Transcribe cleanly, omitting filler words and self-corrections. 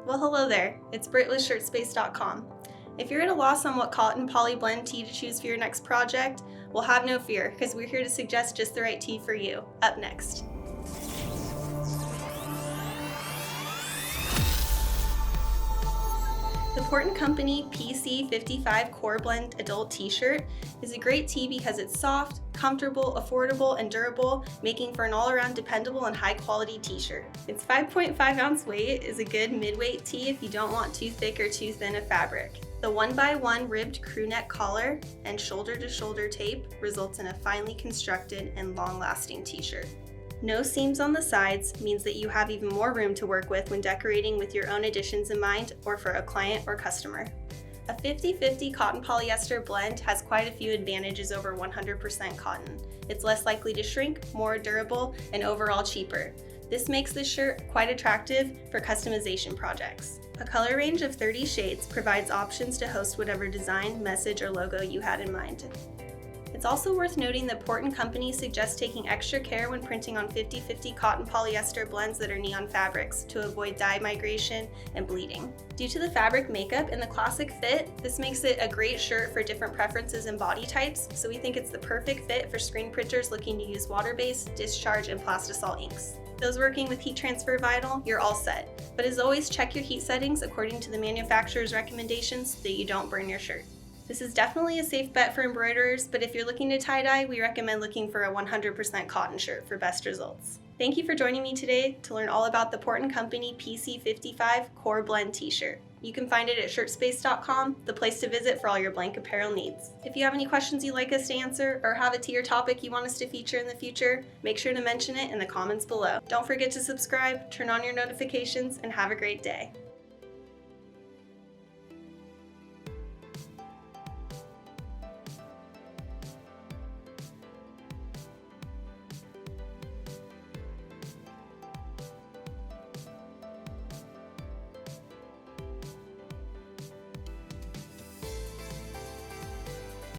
Well, hello there. It's Britt with ShirtSpace.com. If you're at a loss on what cotton poly blend tee to choose for your next project, well, have no fear, because we're here to suggest just the right tee for you. Up next. The Port & Company PC55 Core Blend Adult T-shirt is a great tee because it's soft, comfortable, affordable, and durable, making for an all-around dependable and high-quality t-shirt. Its 5.5-ounce weight is a good mid-weight tee if you don't want too thick or too thin a fabric. The 1x1 ribbed crew neck collar and shoulder-to-shoulder tape results in a finely constructed and long-lasting t-shirt. No seams on the sides means that you have even more room to work with when decorating with your own additions in mind or for a client or customer. A 50-50 cotton polyester blend has quite a few advantages over 100% cotton. It's less likely to shrink, more durable, and overall cheaper. This makes this shirt quite attractive for customization projects. A color range of 30 shades provides options to host whatever design, message, or logo you had in mind. It's also worth noting that Port & Company suggests taking extra care when printing on 50-50 cotton polyester blends that are neon fabrics to avoid dye migration and bleeding. Due to the fabric makeup and the classic fit, this makes it a great shirt for different preferences and body types, so we think it's the perfect fit for screen printers looking to use water-based, discharge, and plastisol inks. Those working with heat transfer vinyl, you're all set. But as always, check your heat settings according to the manufacturer's recommendations so that you don't burn your shirt. This is definitely a safe bet for embroiderers, but if you're looking to tie-dye, we recommend looking for a 100% cotton shirt for best results. Thank you for joining me today to learn all about the Port & Company PC55 Core Blend t-shirt. You can find it at ShirtSpace.com, the place to visit for all your blank apparel needs. If you have any questions you'd like us to answer or have a tee or topic you want us to feature in the future, make sure to mention it in the comments below. Don't forget to subscribe, turn on your notifications, and have a great day.